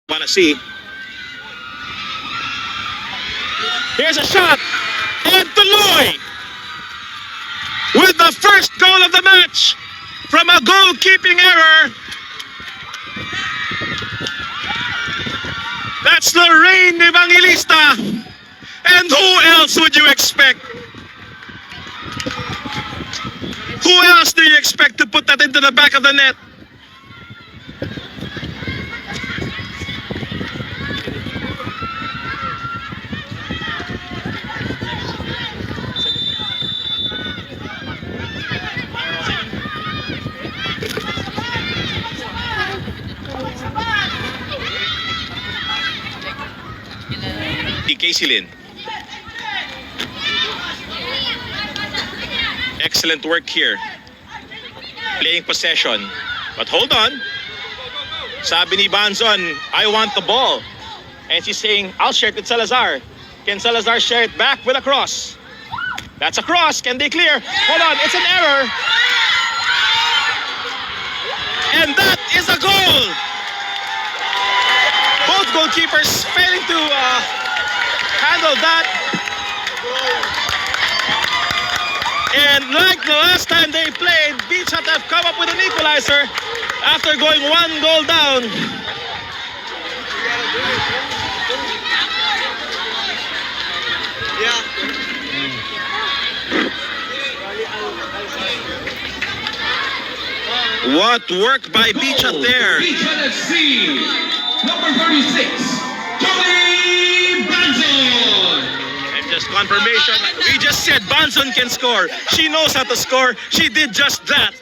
want to see. Here's a shot, and Tuloy with the first goal of the match from a goalkeeping error. That's Lorraine Evangelista. And who else would you expect? Who else do you expect to put that into the back of the net? Casey Lin. Excellent work here. Playing possession. But hold on. Sabi ni Banzon, I want the ball. And she's saying, I'll share it with Salazar. Can Salazar share it back with a cross? That's a cross. Can they clear? Hold on, it's an error. And that is a goal. Both goalkeepers failing to handle that. And like the last time they played, Beach Hut have come up with an equalizer after going one goal down. What work by Beach Hut there. Beach Hut FC, number 36, Joey Banzon. Just confirmation. We just said Banzon can score. She knows how to score. She did just that.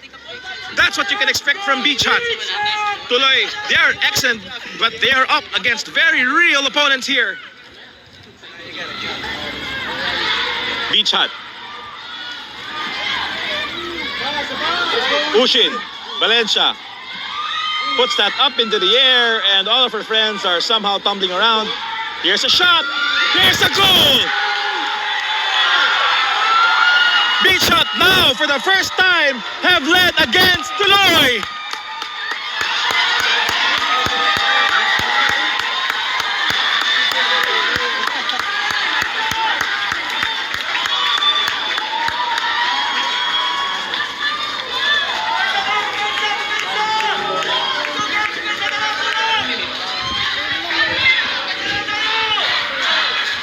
That's what you can expect from Beach Hut. Tuloy, they are excellent, but they are up against very real opponents here. Beach Hut. Ushin, Valencia puts that up into the air, and all of her friends are somehow tumbling around. Here's a shot. Here's a goal. Beach Hut now, for the first time, have led against Tuloy.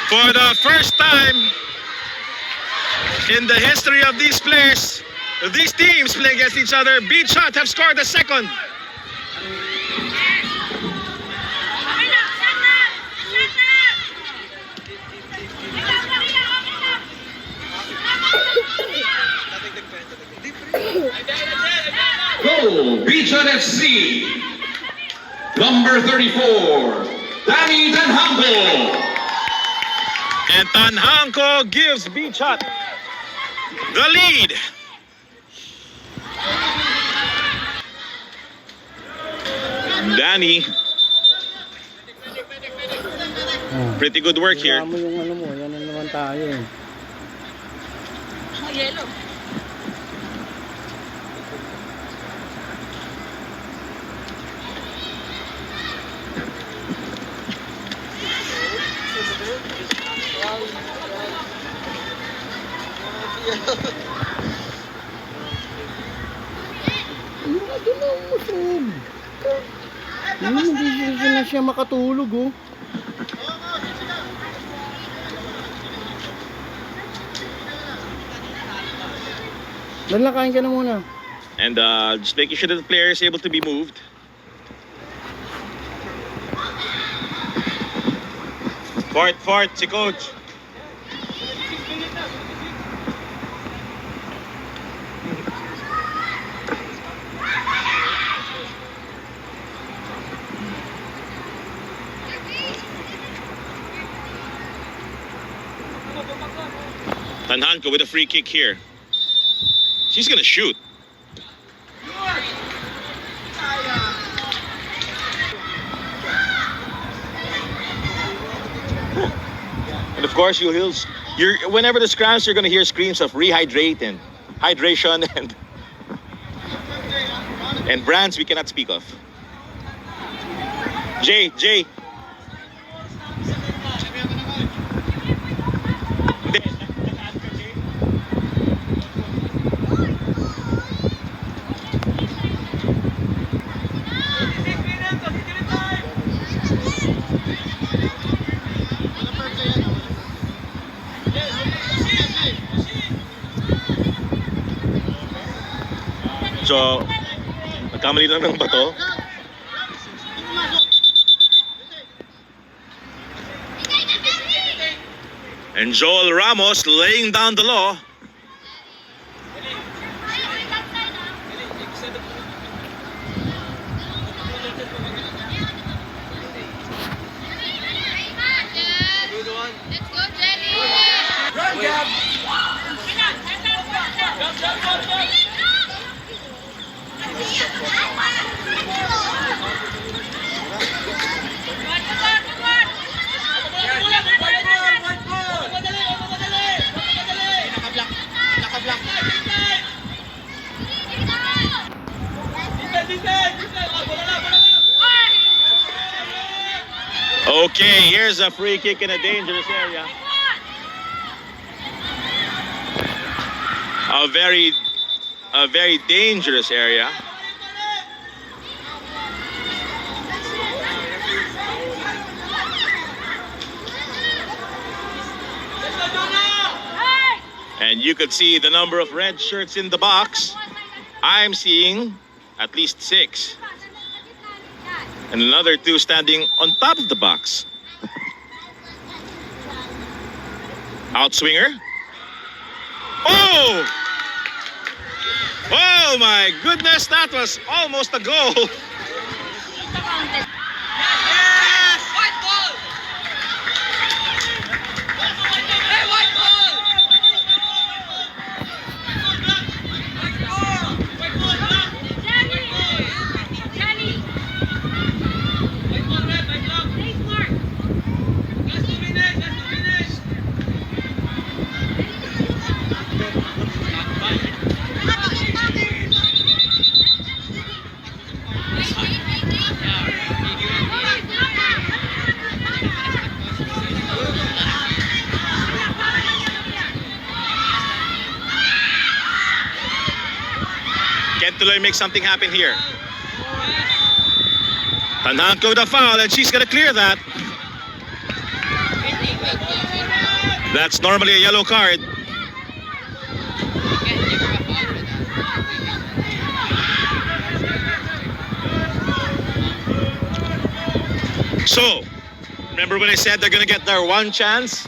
For the first time in the history of these players, these teams playing against each other, Beach Hut have scored the second. Goal, Beach Hut FC, number 34, Danny Tanhanko. And Tanhanko gives Beach Hut the lead. Danny, pretty good work here. Wala mo yung ano mo, yan na naman tayo eh. Yellow. Doon na umusog. Hindi na siya makatulog oh. Lalakain ka na muna. And just making sure that the player is able to be moved. Fort, si coach. Tanhanko with a free kick here. She's gonna shoot. And of course, whenever the scrams, you're gonna hear screams of rehydrate and hydration and brands we cannot speak of. Jay. Hindi. So, nagkamali lang ng bato. And Joel Ramos laying down the law. Let's go, Jenny! Okay, here's a free kick in a dangerous area. A very dangerous area. And you could see the number of red shirts in the box. I'm seeing at least 6. And another 2 standing on top of the box. Outswinger. Oh! Oh my goodness, that was almost a goal. White ball! Hey, white ball! Jenny! Play smart! Can Tuloy make something happen here? Tanhanko with a foul, and she's gonna clear that. That's normally a yellow card. So, remember when I said they're gonna get their one chance?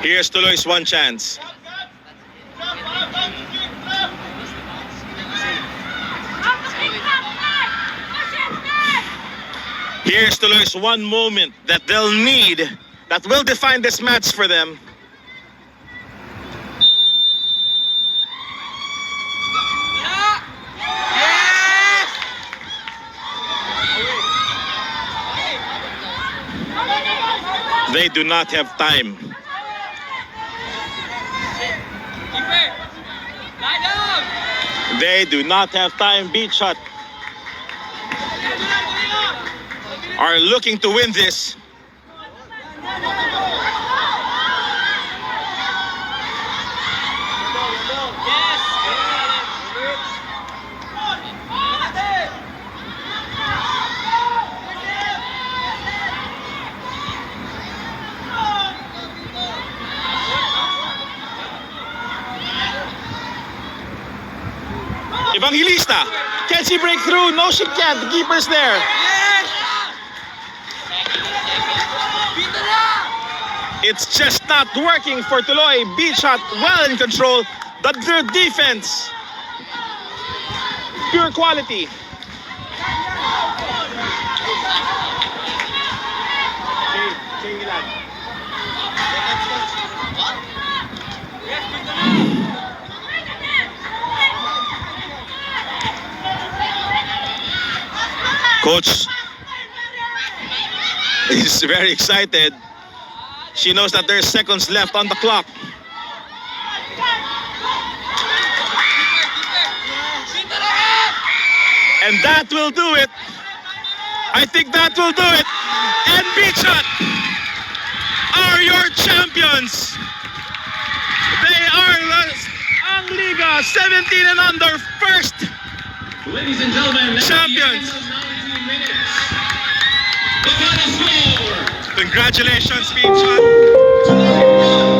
Here's Tuloy's one chance. Here's Tuloy's one moment that they'll need, that will define this match for them. They do not have time. They do not have time. Beach Shot are looking to win this. Evangelista, can she break through? No, she can't. The keeper's there. It's just not working for Tuloy. Beach Shot well in control, but their defense, pure quality. Coach is very excited. She knows that there's seconds left on the clock. And that will do it. I think that will do it. And Bichot are your champions. They are ang Liga 17 and under first Ladies and gentlemen, that's Champions. the end of 90 minutes. The final score. Congratulations, Bichot. Tonight,